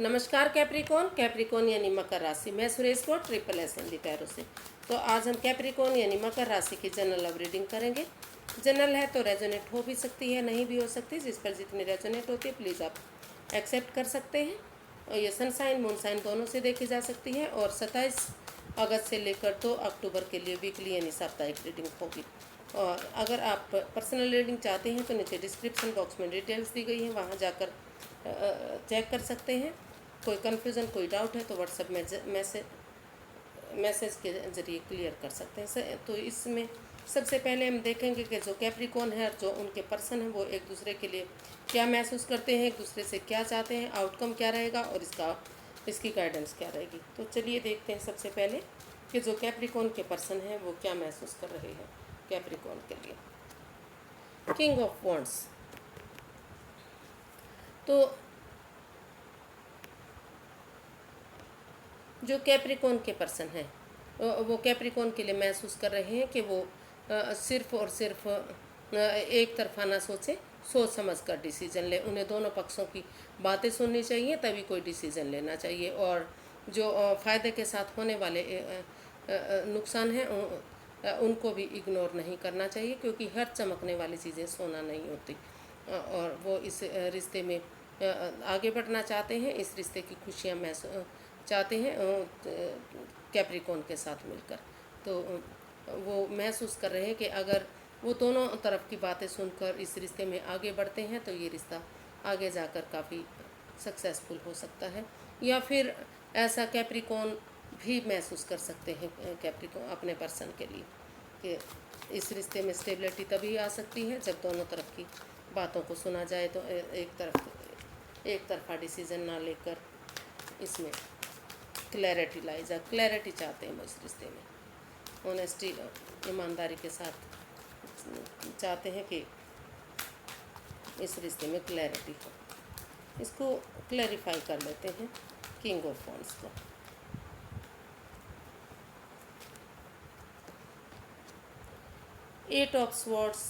नमस्कार Capricorn. Capricorn यानी मकर राशि। मैं सुरेश को ट्रिपल एस हिंदी पैरों से। तो आज हम कैप्रिकॉन यानी मकर राशि की जनरल लव रीडिंग करेंगे। जनरल है तो रेजोनेट हो भी सकती है, नहीं भी हो सकती। जिस पर जितनी रेजोनेट होती है प्लीज़ आप एक्सेप्ट कर सकते हैं। और ये सनसाइन मून साइन दोनों से देखी जा सकती है। और 27 अगस्त से लेकर 2 अक्टूबर के लिए वीकली यानी साप्ताहिक रीडिंग होगी। और अगर आप पर्सनल रीडिंग चाहते हैं तो नीचे डिस्क्रिप्शन बॉक्स में डिटेल्स दी गई हैं, वहाँ जाकर चेक कर सकते हैं। कोई कन्फ्यूज़न कोई डाउट है तो व्हाट्सएप में मैसेज के ज़रिए क्लियर कर सकते हैं। तो इसमें सबसे पहले हम देखेंगे कि जो कैप्रिकॉन है, जो उनके पर्सन हैं, वो एक दूसरे के लिए क्या महसूस करते हैं, एक दूसरे से क्या चाहते हैं, आउटकम क्या रहेगा और इसकी गाइडेंस क्या रहेगी। तो चलिए देखते हैं सबसे पहले कि जो कैप्रिकॉन के पर्सन हैं वो क्या महसूस कर रहे हैं कैप्रिकॉन के लिए। King of wands. तो जो कैप्रिकॉन के पर्सन हैं वो कैप्रिकॉन के लिए महसूस कर रहे हैं कि वो सिर्फ और सिर्फ एक तरफा ना सोचे, सोच समझ कर डिसीज़न ले। उन्हें दोनों पक्षों की बातें सुननी चाहिए, तभी कोई डिसीज़न लेना चाहिए। और जो फ़ायदे के साथ होने वाले नुकसान हैं उनको भी इग्नोर नहीं करना चाहिए, क्योंकि हर चमकने वाली चीज़ें सोना नहीं होती। और वो इस रिश्ते में आगे बढ़ना चाहते हैं, इस रिश्ते की खुशियाँ महसूस चाहते हैं कैप्रिकॉन के साथ मिलकर। तो वो महसूस कर रहे हैं कि अगर वो दोनों तरफ की बातें सुनकर इस रिश्ते में आगे बढ़ते हैं तो ये रिश्ता आगे जाकर काफ़ी सक्सेसफुल हो सकता है। या फिर ऐसा कैप्रिकॉन भी महसूस कर सकते हैं कैप्रिकॉन अपने पर्सन के लिए कि इस रिश्ते में स्टेबिलिटी तभी आ सकती है जब दोनों तरफ की बातों को सुना जाए। तो एक तरफा डिसीज़न ना लेकर इसमें क्लैरिटी लाई जाए। क्लैरिटी चाहते हैं वो इस रिश्ते में, ऑनेस्टी ईमानदारी के साथ चाहते हैं कि इस रिश्ते में क्लैरिटी हो। इसको क्लैरिफाई कर लेते हैं किंग ऑफ वॉन्ड्स को। Eight of swords,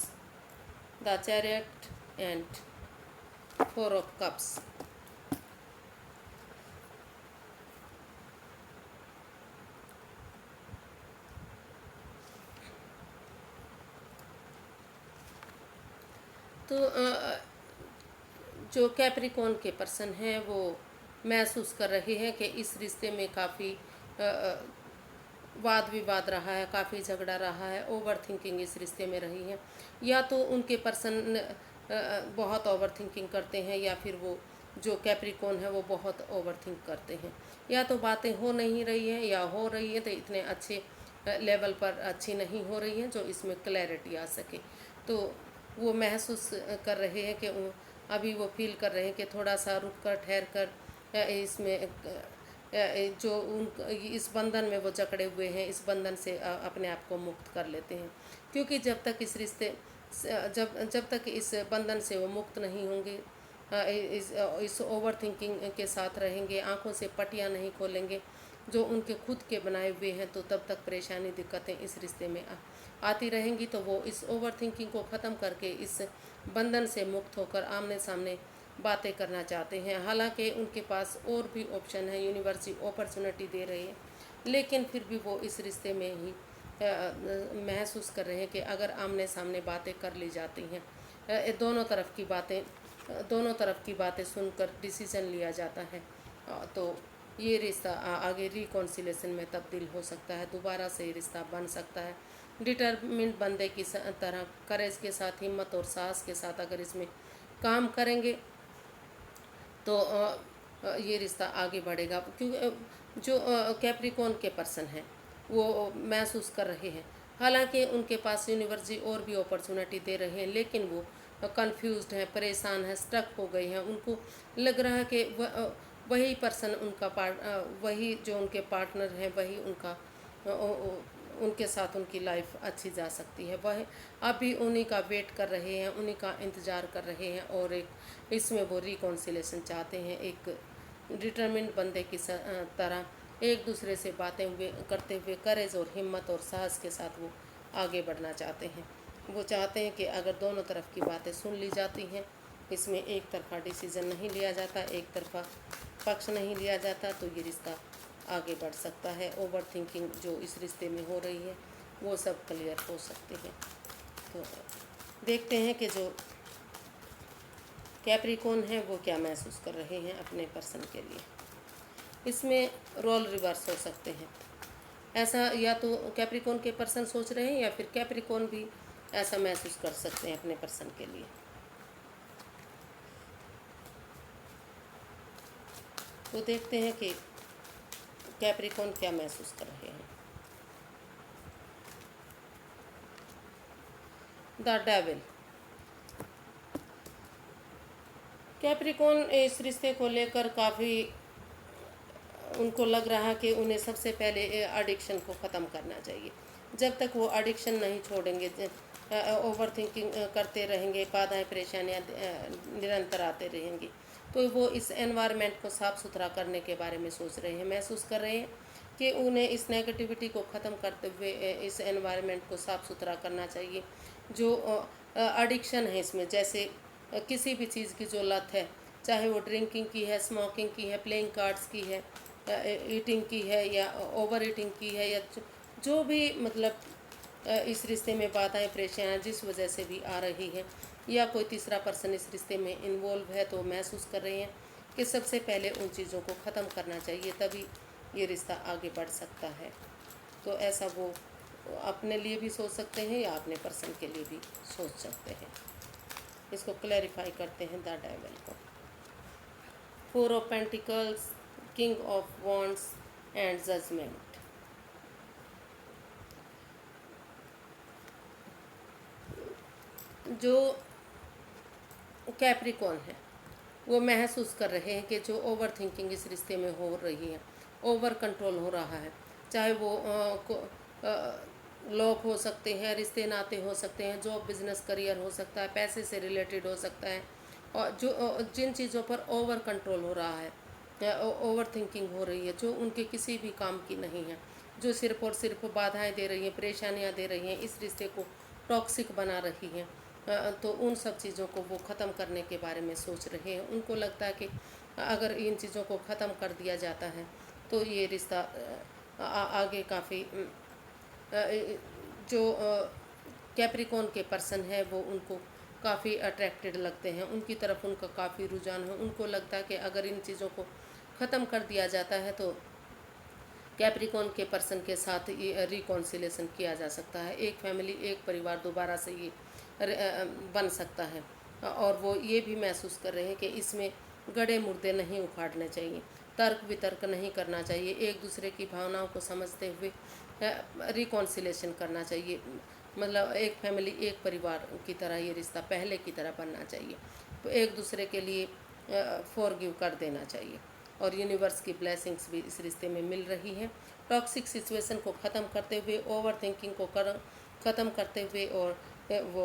the chariot and 4 of cups. तो जो कैप्रिकॉन के पर्सन हैं वो महसूस कर रहे हैं कि इस रिश्ते में काफ़ी वाद विवाद रहा है, काफ़ी झगड़ा रहा है, ओवर थिंकिंग इस रिश्ते में रही है। या तो उनके पर्सन बहुत ओवर थिंकिंग करते हैं, या फिर वो जो कैप्रिकॉन है वो बहुत ओवर थिंक करते हैं। या तो बातें हो नहीं रही हैं, या हो रही हैं तो इतने अच्छे लेवल पर अच्छी नहीं हो रही हैं जो इसमें क्लैरिटी आ सके। तो वो महसूस कर रहे हैं कि अभी वो फील कर रहे हैं कि थोड़ा सा रुक कर ठहर कर इसमें जो इस बंधन में वो जकड़े हुए हैं, इस बंधन से अपने आप को मुक्त कर लेते हैं। क्योंकि जब तक जब तक इस बंधन से वो मुक्त नहीं होंगे, इस ओवर थिंकिंग के साथ रहेंगे, आंखों से पटियां नहीं खोलेंगे जो उनके खुद के बनाए हुए हैं, तो तब तक परेशानी दिक्कतें इस रिश्ते में आती रहेंगी। तो वो इस ओवर थिंकिंग को ख़त्म करके इस बंधन से मुक्त होकर आमने सामने बातें करना चाहते हैं। हालांकि उनके पास और भी ऑप्शन है, यूनिवर्स अपॉर्चुनिटी दे रही है, लेकिन फिर भी वो इस रिश्ते में ही महसूस कर रहे हैं कि अगर आमने सामने बातें कर ली जाती हैं, दोनों तरफ की बातें सुनकर डिसीज़न लिया जाता है, तो ये रिश्ता आगे रिकॉन्सिलेशन में तब्दील हो सकता है, दोबारा से ये रिश्ता बन सकता है। डिटरमिन्ड बंदे की तरह करेज के साथ, हिम्मत और साहस के साथ अगर इसमें काम करेंगे तो ये रिश्ता आगे बढ़ेगा। क्योंकि जो कैप्रिकॉन के पर्सन हैं वो महसूस कर रहे हैं, हालांकि उनके पास यूनिवर्स और भी अपॉर्चुनिटी दे रहे हैं, लेकिन वो कंफ्यूज्ड हैं, परेशान हैं, स्ट्रक हो गए हैं। उनको लग रहा है कि वही पर्सन वही जो उनके पार्टनर हैं, वही उनके साथ उनकी लाइफ अच्छी जा सकती है। वह अभी उन्हीं का वेट कर रहे हैं, उन्हीं का इंतज़ार कर रहे हैं, और एक इसमें वो रिकॉन्सिलेशन चाहते हैं। एक डिटरमिन्ड बंदे की तरह एक दूसरे से बातें करते हुए करेज और हिम्मत और साहस के साथ वो आगे बढ़ना चाहते हैं। वो चाहते हैं कि अगर दोनों तरफ की बातें सुन ली जाती हैं, इसमें एक तरफा डिसीज़न नहीं लिया जाता, एक तरफा पक्ष नहीं लिया जाता तो ये रिश्ता आगे बढ़ सकता है। ओवर थिंकिंग जो इस रिश्ते में हो रही है वो सब क्लियर हो सकती है। तो देखते हैं कि जो कैप्रिकॉर्न है वो क्या महसूस कर रहे हैं अपने पर्सन के लिए। इसमें रोल रिवर्स हो सकते हैं। ऐसा या तो कैप्रिकॉर्न के पर्सन सोच रहे हैं या फिर कैप्रिकॉर्न भी ऐसा महसूस कर सकते हैं अपने पर्सन के लिए। तो देखते हैं कि कैप्रिकॉर्न क्या महसूस कर रहे हैं। The devil. कैप्रिकॉर्न इस रिश्ते को लेकर काफ़ी उनको लग रहा है कि उन्हें सबसे पहले एडिक्शन को ख़त्म करना चाहिए। जब तक वो एडिक्शन नहीं छोड़ेंगे, ओवर थिंकिंग करते रहेंगे, बाधाएं परेशानियां निरंतर आते रहेंगी, तो वो इस एनवायरनमेंट को साफ़ सुथरा करने के बारे में सोच रहे हैं, महसूस कर रहे हैं कि उन्हें इस नेगेटिविटी को ख़त्म करते हुए इस एनवायरनमेंट को साफ़ सुथरा करना चाहिए। जो एडिक्शन है इसमें, जैसे किसी भी चीज़ की जो लत है, चाहे वो ड्रिंकिंग की है, स्मोकिंग की है, प्लेइंग कार्ड्स की है, ईटिंग की है या ओवर ईटिंग की है, या जो भी मतलब इस रिश्ते में बाधाएं परेशानियाँ जिस वजह से भी आ रही है, या कोई तीसरा पर्सन इस रिश्ते में इन्वॉल्व है, तो महसूस कर रहे हैं कि सबसे पहले उन चीज़ों को ख़त्म करना चाहिए, तभी ये रिश्ता आगे बढ़ सकता है। तो ऐसा वो अपने लिए भी सोच सकते हैं या अपने पर्सन के लिए भी सोच सकते हैं। इसको क्लैरिफाई करते हैं द डेविल को। 4 of pentacles, king of wands and judgement. जो कैप्रिकॉर्न है वो महसूस कर रहे हैं कि जो ओवर थिंकिंग इस रिश्ते में हो रही है, ओवर कंट्रोल हो रहा है, चाहे वो लोग हो सकते हैं, रिश्ते नाते हो सकते हैं, जॉब बिजनेस करियर हो सकता है, पैसे से रिलेटेड हो सकता है, और जो जिन चीज़ों पर ओवर कंट्रोल हो रहा है, ओवर थिंकिंग हो रही है, जो उनके किसी भी काम की नहीं है, जो सिर्फ और सिर्फ बाधाएं दे रही हैं, परेशानियां दे रही हैं, इस रिश्ते को टॉक्सिक बना रही हैं, तो उन सब चीज़ों को वो ख़त्म करने के बारे में सोच रहे हैं। उनको लगता है कि अगर इन चीज़ों को ख़त्म कर दिया जाता है तो ये रिश्ता आगे काफ़ी जो कैप्रिकॉर्न के पर्सन है वो उनको काफ़ी अट्रैक्टेड लगते हैं, उनकी तरफ उनका काफ़ी रुझान है। उनको लगता है कि अगर इन चीज़ों को ख़त्म कर दिया जाता है तो कैप्रिकॉर्न के पर्सन के साथ ये रिकॉन्सिलेशन किया जा सकता है, एक फैमिली, एक परिवार दोबारा से ये बन सकता है। और वो ये भी महसूस कर रहे हैं कि इसमें गड़े मुर्दे नहीं उखाड़ने चाहिए, तर्क वितर्क नहीं करना चाहिए, एक दूसरे की भावनाओं को समझते हुए रिकॉन्सिलेशन करना चाहिए। मतलब एक फैमिली, एक परिवार की तरह ये रिश्ता पहले की तरह बनना चाहिए, तो एक दूसरे के लिए फॉरगिव कर देना चाहिए। और यूनिवर्स की ब्लेसिंग्स भी इस रिश्ते में मिल रही हैं। टॉक्सिक सिचुएशन को ख़त्म करते हुए, ओवर थिंकिंग को ख़त्म करते हुए, और वो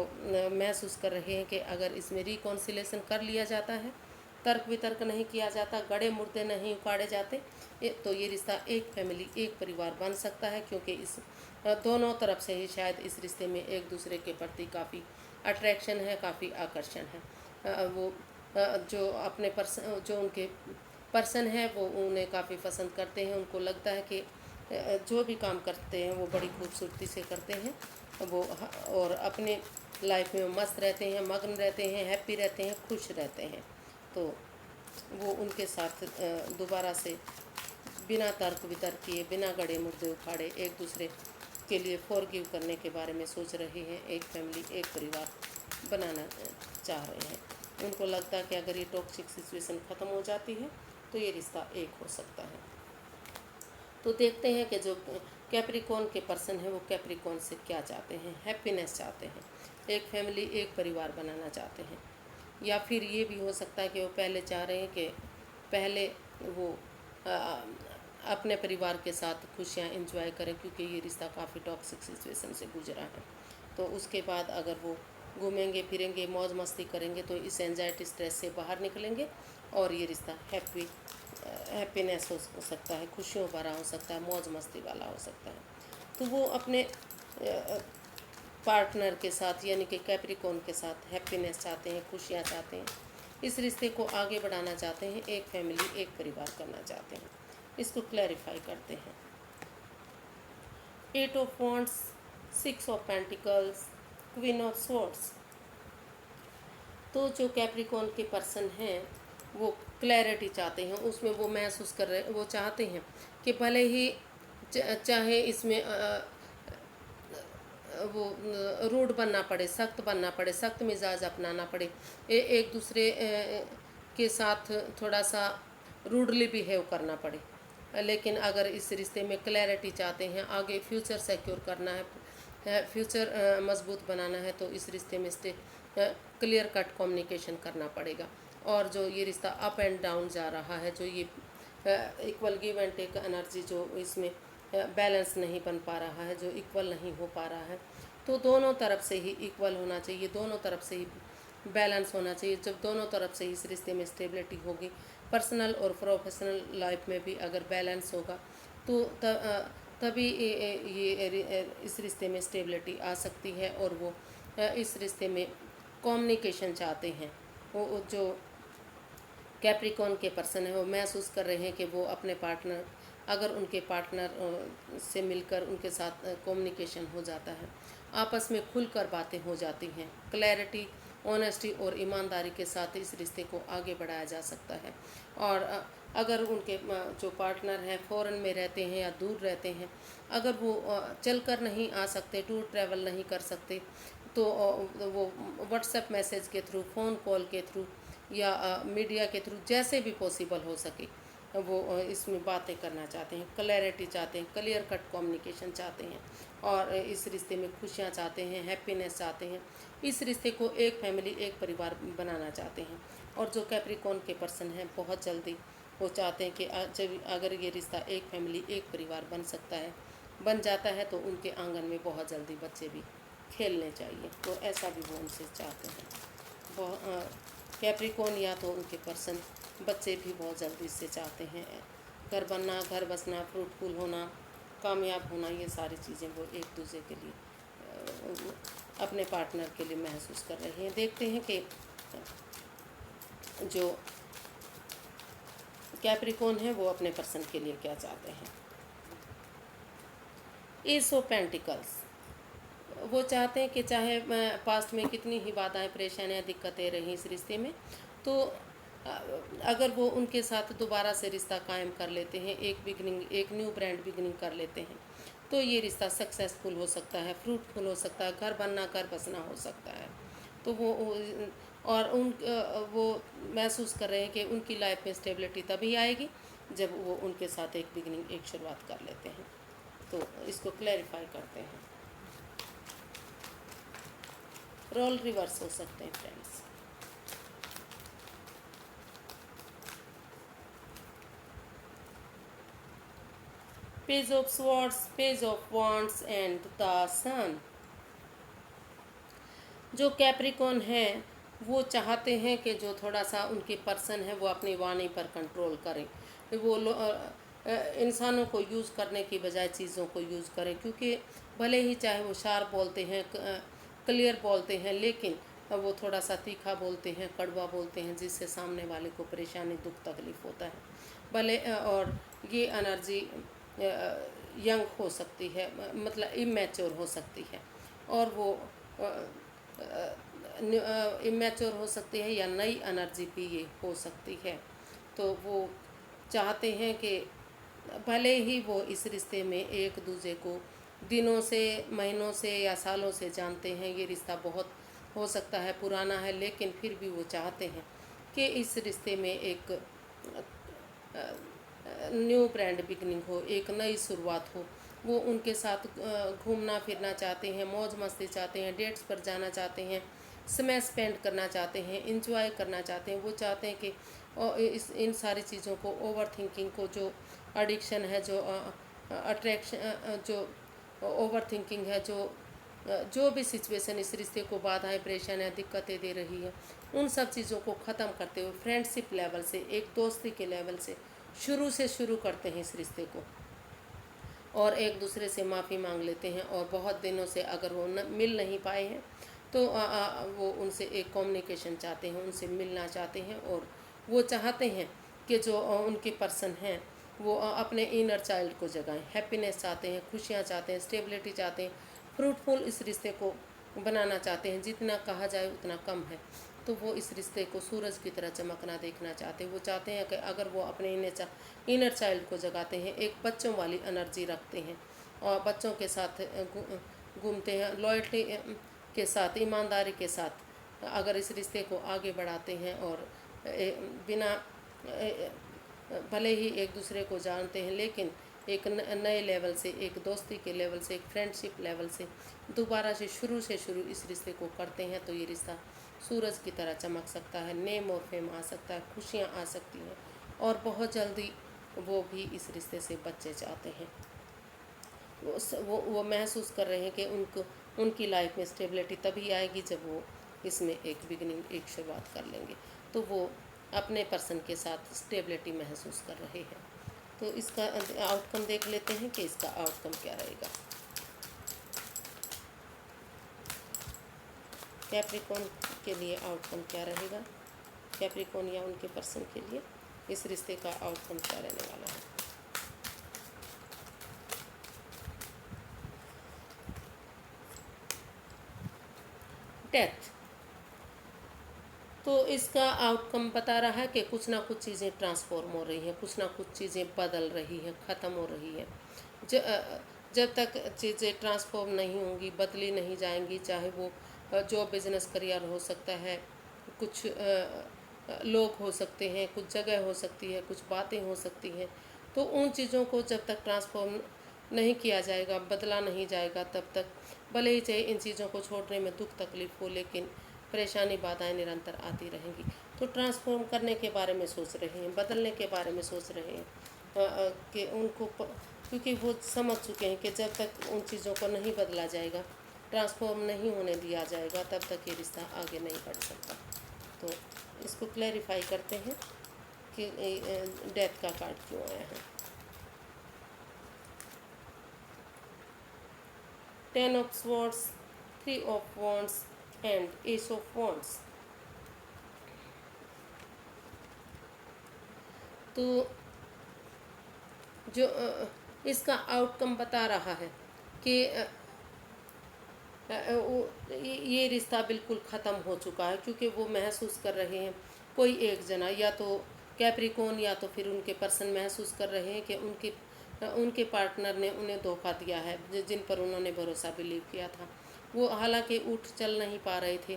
महसूस कर रहे हैं कि अगर इसमें रिकॉन्सिलेशन कर लिया जाता है, तर्क वितर्क नहीं किया जाता, गड़े मुर्दे नहीं उखाड़े जाते, तो ये रिश्ता एक फैमिली, एक परिवार बन सकता है। क्योंकि इस दोनों तरफ से ही शायद इस रिश्ते में एक दूसरे के प्रति काफ़ी अट्रैक्शन है, काफ़ी आकर्षण है। वो जो अपने पर्सन, जो उनके पर्सन है वो उन्हें काफ़ी पसंद करते हैं। उनको लगता है कि जो भी काम करते हैं वो बड़ी खूबसूरती से करते हैं वो, और अपने लाइफ में मस्त रहते हैं, मग्न रहते हैं, हैप्पी रहते हैं, खुश रहते हैं। तो वो उनके साथ दोबारा से बिना तर्क वितर्क किए, बिना गड़े मुर्दे उखाड़े, एक दूसरे के लिए फॉरगिव करने के बारे में सोच रहे हैं, एक फैमिली, एक परिवार बनाना चाह रहे हैं। उनको लगता है कि अगर ये टॉक्सिक सिचुएशन ख़त्म हो जाती है तो ये रिश्ता एक हो सकता है। तो देखते हैं कि जो कैप्रिकॉर्न के पर्सन है वो कैप्रिकॉर्न से क्या चाहते हैं। हैप्पीनेस चाहते हैं, एक फैमिली, एक परिवार बनाना चाहते हैं, या फिर ये भी हो सकता है कि वो पहले चाह रहे हैं कि पहले वो अपने परिवार के साथ खुशियाँ एंजॉय करें, क्योंकि ये रिश्ता काफ़ी टॉक्सिक सिचुएशन से गुजरा है। तो उसके बाद अगर वो घूमेंगे फिरेंगे, मौज मस्ती करेंगे, तो इस एंजाइटी स्ट्रेस से बाहर निकलेंगे और ये रिश्ता हैप्पीनेस हो सकता है, खुशियों भरा हो सकता है, मौज मस्ती वाला हो सकता है। तो वो अपने पार्टनर के साथ, यानी कि कैप्रिकॉर्न के साथ हैप्पीनेस चाहते हैं, खुशियाँ चाहते हैं, इस रिश्ते को आगे बढ़ाना चाहते हैं, एक फैमिली एक परिवार करना चाहते हैं। इसको क्लैरिफाई करते हैं। 8 of wands, 6 of pentacles, queen of swords. तो जो कैप्रिकॉर्न के पर्सन हैं वो क्लैरिटी चाहते हैं, उसमें वो महसूस कर रहे, वो चाहते हैं कि भले ही चाहे इसमें वो रूड बनना पड़े, सख्त बनना पड़े, सख्त मिजाज अपनाना पड़े, एक दूसरे के साथ थोड़ा सा रूडली बिहेव करना पड़े, लेकिन अगर इस रिश्ते में क्लैरिटी चाहते हैं, आगे फ्यूचर सिक्योर करना है, फ्यूचर मजबूत बनाना है, तो इस रिश्ते में क्लियर कट कम्युनिकेशन करना पड़ेगा। और जो ये रिश्ता अप एंड डाउन जा रहा है, जो ये equal give and take energy जो इसमें बैलेंस नहीं बन पा रहा है, जो इक्वल नहीं हो पा रहा है, तो दोनों तरफ से ही इक्वल होना चाहिए, दोनों तरफ से ही बैलेंस होना चाहिए। जब दोनों तरफ से इस रिश्ते में स्टेबिलिटी होगी, पर्सनल और प्रोफेशनल लाइफ में भी अगर बैलेंस होगा, तो तभी ये इस रिश्ते में स्टेबिलिटी आ सकती है। और वो इस रिश्ते में कम्युनिकेशन चाहते हैं। वो जो कैप्रिकॉर्न के पर्सन है वो महसूस कर रहे हैं कि वो अपने पार्टनर, अगर उनके पार्टनर से मिलकर उनके साथ कम्युनिकेशन हो जाता है, आपस में खुलकर बातें हो जाती हैं, क्लैरिटी, ऑनेस्टी और ईमानदारी के साथ इस रिश्ते को आगे बढ़ाया जा सकता है। और अगर उनके जो पार्टनर हैं फ़ॉरेन में रहते हैं या दूर रहते हैं, अगर वो चलकर नहीं आ सकते, टूर ट्रैवल नहीं कर सकते, तो वो व्हाट्सएप मैसेज के थ्रू, फ़ोन कॉल के थ्रू या मीडिया के थ्रू जैसे भी पॉसिबल हो सके वो इसमें बातें करना चाहते हैं, क्लैरिटी चाहते हैं, क्लियर कट कम्युनिकेशन चाहते हैं, और इस रिश्ते में खुशियाँ चाहते हैं, हैप्पीनेस चाहते हैं, इस रिश्ते को एक फैमिली एक परिवार बनाना चाहते हैं। और जो कैप्रिकॉर्न के पर्सन हैं बहुत जल्दी वो चाहते हैं कि जब अगर ये रिश्ता एक फैमिली एक परिवार बन जाता है तो उनके आंगन में बहुत जल्दी बच्चे भी खेलने चाहिए, तो ऐसा भी वो उनसे चाहते हैं। कैप्रिकॉर्न या तो उनके पर्सन बच्चे भी बहुत जल्दी से चाहते हैं, घर बनना, घर बसना, फ्रूटफुल होना, कामयाब होना, ये सारी चीज़ें वो एक दूसरे के लिए अपने पार्टनर के लिए महसूस कर रहे हैं। देखते हैं कि जो कैप्रिकॉर्न है वो अपने पर्सन के लिए क्या चाहते हैं। एस ऑफ पेंटिकल्स, वो चाहते हैं कि चाहे पास्ट में कितनी ही बाधाएं, परेशानियां, दिक्कतें रहीं इस रिश्ते में, तो अगर वो उनके साथ दोबारा से रिश्ता कायम कर लेते हैं, एक न्यू ब्रांड बिगनिंग कर लेते हैं, तो ये रिश्ता सक्सेसफुल हो सकता है, फ्रूटफुल हो सकता है, घर बनना, घर बसना हो सकता है। तो वो महसूस कर रहे हैं कि उनकी लाइफ में स्टेबिलिटी तभी आएगी जब वो उनके साथ एक बिगनिंग, एक शुरुआत कर लेते हैं। तो इसको क्लैरिफाई करते हैं। रोल रिवर्स हो सकते हैं friends. Page of swords, page of wands and the sun. जो कैप्रिकॉर्न है वो चाहते हैं कि जो थोड़ा सा उनके पर्सन है वो अपनी वाणी पर कंट्रोल करें, वो इंसानों को यूज़ करने की बजाय चीज़ों को यूज़ करें, क्योंकि भले ही चाहे वो शार्प बोलते हैं, क्लियर बोलते हैं, लेकिन वो थोड़ा सा तीखा बोलते हैं, कड़वा बोलते हैं, जिससे सामने वाले को परेशानी, दुख, तकलीफ़ होता है। भले और ये एनर्जी यंग हो सकती है, मतलब इमेच्योर हो सकती है, और वो इमेच्योर हो सकती है या नई एनर्जी भी ये हो सकती है। तो वो चाहते हैं कि भले ही वो इस रिश्ते में एक दूसरे को दिनों से, महीनों से या सालों से जानते हैं, ये रिश्ता बहुत हो सकता है पुराना है, लेकिन फिर भी वो चाहते हैं कि इस रिश्ते में एक न्यू ब्रांड बिगनिंग हो, एक नई शुरुआत हो। वो उनके साथ घूमना फिरना चाहते हैं, मौज मस्ती चाहते हैं, डेट्स पर जाना चाहते हैं, समय स्पेंड करना चाहते हैं, इंजॉय करना चाहते हैं। वो चाहते हैं कि इन सारी चीज़ों को, ओवर थिंकिंग को, जो एडिक्शन है, जो अट्रैक्शन, जो ओवर थिंकिंग है, जो भी सिचुएशन इस रिश्ते को बाधाएं, परेशानियाँ, दिक्कतें दे रही है, उन सब चीज़ों को ख़त्म करते हुए फ्रेंडशिप लेवल से, एक दोस्ती के लेवल से शुरू करते हैं इस रिश्ते को, और एक दूसरे से माफ़ी मांग लेते हैं। और बहुत दिनों से अगर वो मिल नहीं पाए हैं तो वो उनसे एक कम्युनिकेशन चाहते हैं, उनसे मिलना चाहते हैं, और वो चाहते हैं कि जो उनके पर्सन हैं वो अपने इनर चाइल्ड को जगाएं, हैप्पीनेस चाहते हैं, खुशियाँ चाहते हैं, स्टेबिलिटी चाहते हैं, फ्रूटफुल इस रिश्ते को बनाना चाहते हैं। जितना कहा जाए उतना कम है। तो वो इस रिश्ते को सूरज की तरह चमकना देखना चाहते हैं। वो चाहते हैं कि अगर वो अपने इनर चाइल्ड को जगाते हैं, एक बच्चों वाली एनर्जी रखते हैं और बच्चों के साथ घूमते हैं, लॉयल्टी के साथ, ईमानदारी के साथ अगर इस रिश्ते को आगे बढ़ाते हैं, और बिना भले ही एक दूसरे को जानते हैं, लेकिन एक नए लेवल से, एक दोस्ती के लेवल से, एक फ्रेंडशिप लेवल से दोबारा से शुरू इस रिश्ते को करते हैं, तो ये रिश्ता सूरज की तरह चमक सकता है, नेम और फेम आ सकता है, खुशियाँ आ सकती हैं, और बहुत जल्दी वो भी इस रिश्ते से बच्चे चाहते हैं। वो महसूस कर रहे हैं कि उनकी लाइफ में स्टेबिलिटी तभी आएगी जब वो इसमें एक बिगिनिंग, एक शुरुआत कर लेंगे। तो वो अपने पर्सन के साथ स्टेबिलिटी महसूस कर रहे हैं। तो इसका आउटकम देख लेते हैं कि इसका आउटकम क्या रहेगा। कैप्रिकॉर्न के लिए आउटकम क्या रहेगा, कैप्रिकॉर्न या उनके पर्सन के लिए इस रिश्ते का आउटकम क्या रहने वाला है। डेथ। तो इसका आउटकम बता रहा है कि कुछ ना कुछ चीज़ें ट्रांसफॉर्म हो रही हैं, कुछ ना कुछ चीज़ें बदल रही हैं, ख़त्म हो रही हैं। जब तक चीज़ें ट्रांसफॉर्म नहीं होंगी, बदली नहीं जाएंगी, चाहे वो जॉब, बिजनेस, करियर हो सकता है, कुछ लोग हो सकते हैं, कुछ जगह हो सकती है, कुछ बातें हो सकती हैं, तो उन चीज़ों को जब तक ट्रांसफॉर्म नहीं किया जाएगा, बदला नहीं जाएगा, तब तक भले ही चाहे इन चीज़ों को छोड़ने में दुख तकलीफ हो, लेकिन परेशानी, बाधाएं निरंतर आती रहेंगी। तो ट्रांसफॉर्म करने के बारे में सोच रहे हैं, बदलने के बारे में सोच रहे हैं कि उनको क्योंकि वो समझ चुके हैं कि जब तक उन चीज़ों को नहीं बदला जाएगा, ट्रांसफॉर्म नहीं होने दिया जाएगा, तब तक ये रिश्ता आगे नहीं बढ़ सकता। तो इसको क्लैरिफाई करते हैं कि डेथ का कार्ड क्यों आया है। 10 of swords, 3 of wands and ace of wands। तो जो इसका आउटकम बता रहा है कि ये रिश्ता बिल्कुल ख़त्म हो चुका है, क्योंकि वो महसूस कर रहे हैं, कोई एक जना, या तो कैप्रिकॉर्न या तो फिर उनके पर्सन महसूस कर रहे हैं कि उनके पार्टनर ने उन्हें धोखा दिया है, जिन पर उन्होंने भरोसा बिलीव किया था। वो हालांकि उठ चल नहीं पा रहे थे,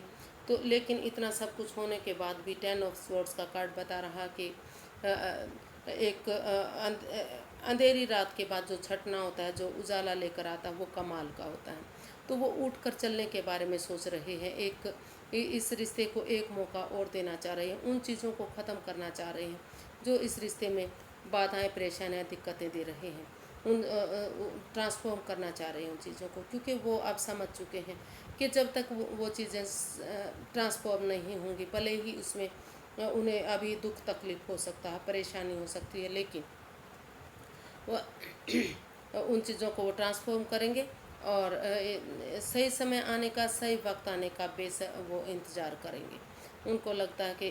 तो लेकिन इतना सब कुछ होने के बाद भी 10 ऑफ स्वॉर्ड्स का कार्ड बता रहा कि एक अंधेरी रात के बाद जो छटना होता है, जो उजाला लेकर आता है, वो कमाल का होता है। तो वो उठ कर चलने के बारे में सोच रहे हैं, इस रिश्ते को एक मौका और देना चाह रहे हैं, उन चीज़ों को ख़त्म करना चाह रहे हैं जो इस रिश्ते में बाधाएं, परेशानियाँ, दिक्कतें दे रहे हैं, उन ट्रांसफॉर्म करना चाह रहे हैं उन चीज़ों को, क्योंकि वो अब समझ चुके हैं कि जब तक वो चीज़ें ट्रांसफॉर्म नहीं होंगी, भले ही उसमें उन्हें अभी दुख तकलीफ हो सकता है, परेशानी हो सकती है, लेकिन वो उन चीज़ों को वो ट्रांसफॉर्म करेंगे, और सही समय आने का, सही वक्त आने का वो इंतज़ार करेंगे। उनको लगता है कि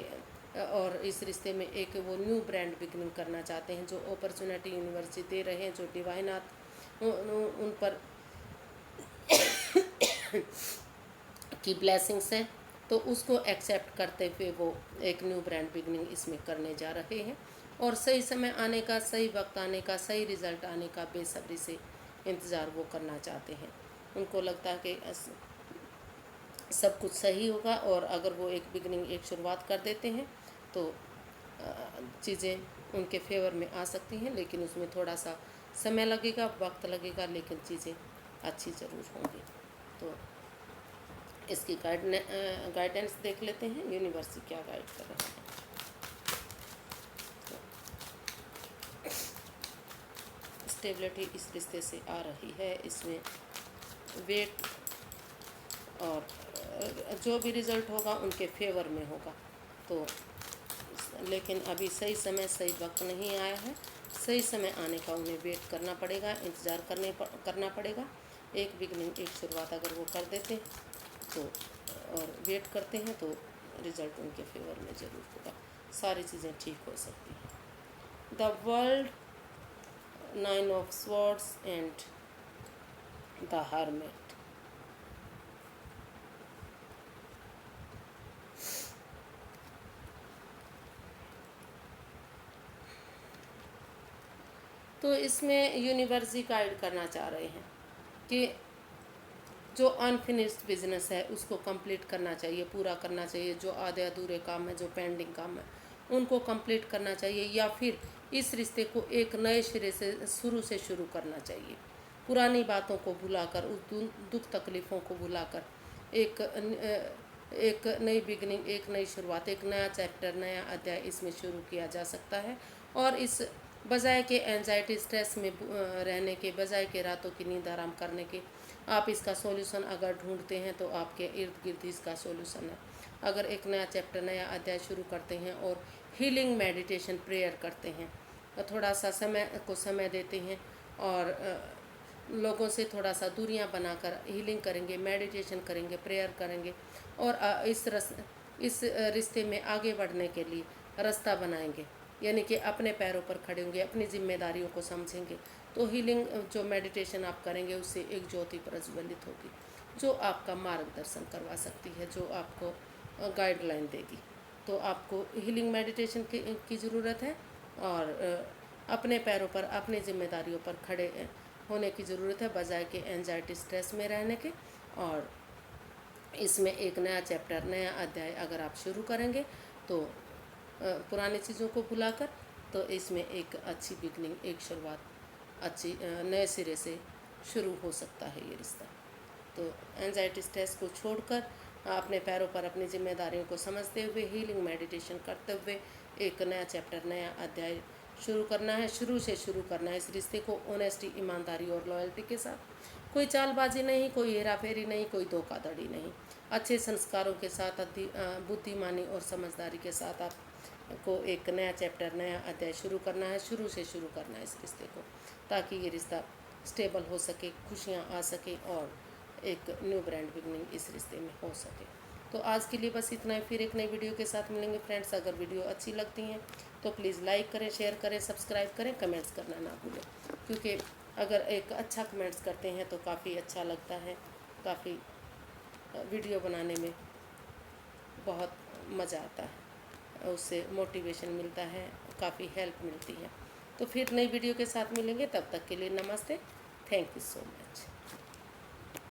और इस रिश्ते में एक वो न्यू ब्रांड बिगनिंग करना चाहते हैं, जो अपॉर्चुनिटी यूनिवर्स दे रहे हैं, जो डिवाइनात उन पर की ब्लेसिंग्स हैं, तो उसको एक्सेप्ट करते हुए वो एक न्यू ब्रांड बिगनिंग इसमें करने जा रहे हैं, और सही समय आने का, सही वक्त आने का, सही रिजल्ट आने का बेसब्री से इंतज़ार वो करना चाहते हैं। उनको लगता है कि सब कुछ सही होगा, और अगर वो एक बिगनिंग, एक शुरुआत कर देते हैं, तो चीज़ें उनके फेवर में आ सकती हैं, लेकिन उसमें थोड़ा सा समय लगेगा, वक्त लगेगा, लेकिन चीज़ें अच्छी ज़रूर होंगी। तो इसकी गाइडेंस देख लेते हैं, यूनिवर्स क्या गाइड कर रहा है। स्टेबिलिटी इस रिश्ते से आ रही है, इसमें वेट, और जो भी रिज़ल्ट होगा उनके फेवर में होगा। तो लेकिन अभी सही समय, सही वक्त नहीं आया है, सही समय आने का उन्हें वेट करना पड़ेगा, इंतज़ार करना पड़ेगा। एक बिगनिंग, एक शुरुआत अगर वो कर देते हैं, तो और वेट करते हैं तो रिजल्ट उनके फेवर में ज़रूर होगा, सारी चीज़ें ठीक हो सकती हैं। The world, 9 of swords and the hermit. तो इसमें यूनिवर्स ही गाइड करना चाह रहे हैं कि जो अनफिनिश्ड बिजनेस है उसको कंप्लीट करना चाहिए, पूरा करना चाहिए। जो आधे अधूरे काम है, जो पेंडिंग काम है, उनको कंप्लीट करना चाहिए, या फिर इस रिश्ते को एक नए सिरे से शुरू करना चाहिए। पुरानी बातों को भुलाकर, उस दुख तकलीफ़ों को भुलाकर एक नई बिगनिंग, एक नई शुरुआत, एक नया चैप्टर, नया अध्याय इसमें शुरू किया जा सकता है। और इस बजाय के एंजाइटी स्ट्रेस में रहने के, बजाय के रातों की नींद आराम करने के, आप इसका सॉल्यूशन अगर ढूंढते हैं तो आपके इर्द गिर्द इसका सॉल्यूशन है। अगर एक नया चैप्टर, नया अध्याय शुरू करते हैं और हीलिंग मेडिटेशन प्रेयर करते हैं, थोड़ा सा समय देते हैं और लोगों से थोड़ा सा दूरियां बनाकर हीलिंग करेंगे, मेडिटेशन करेंगे, प्रेयर करेंगे और इस रिश्ते में आगे बढ़ने के लिए रास्ता बनाएंगे, यानी कि अपने पैरों पर खड़े होंगे, अपनी जिम्मेदारियों को समझेंगे, तो हीलिंग जो मेडिटेशन आप करेंगे उससे एक ज्योति प्रज्वलित होगी जो आपका मार्गदर्शन करवा सकती है, जो आपको गाइडलाइन देगी। तो आपको हीलिंग मेडिटेशन की ज़रूरत है और अपने पैरों पर, अपनी जिम्मेदारियों पर खड़े होने की ज़रूरत है, बजाय के एंजाइटी स्ट्रेस में रहने के। और इसमें एक नया चैप्टर, नया अध्याय अगर आप शुरू करेंगे तो पुरानी चीज़ों को भुलाकर, तो इसमें एक अच्छी बिगनिंग, एक शुरुआत अच्छी नए सिरे से शुरू हो सकता है ये रिश्ता। तो एंजाइटी स्ट्रेस को छोड़कर अपने पैरों पर, अपनी जिम्मेदारियों को समझते हुए, हीलिंग मेडिटेशन करते हुए एक नया चैप्टर, नया अध्याय शुरू करना है, शुरू से शुरू करना है इस रिश्ते को ऑनेस्टी, ईमानदारी और लॉयल्टी के साथ। कोई चालबाजी नहीं, कोई हेराफेरी नहीं, कोई धोखाधड़ी नहीं, अच्छे संस्कारों के साथ, बुद्धिमानी और समझदारी के साथ आपको एक नया चैप्टर, नया अध्याय शुरू करना है, शुरू से शुरू करना है इस रिश्ते को, ताकि ये रिश्ता स्टेबल हो सके, खुशियाँ आ सके और एक न्यू ब्रांड बिगनिंग इस रिश्ते में हो सके। तो आज के लिए बस इतना ही, फिर एक नई वीडियो के साथ मिलेंगे फ्रेंड्स। अगर वीडियो अच्छी लगती हैं तो प्लीज़ लाइक करें, शेयर करें, सब्सक्राइब करें, कमेंट्स करना ना भूलें, क्योंकि अगर एक अच्छा कमेंट्स करते हैं तो काफ़ी अच्छा लगता है, काफ़ी वीडियो बनाने में बहुत मज़ा आता है, उससे मोटिवेशन मिलता है, काफ़ी हेल्प मिलती है। तो फिर नई वीडियो के साथ मिलेंगे, तब तक के लिए नमस्ते, थैंक यू सो मच।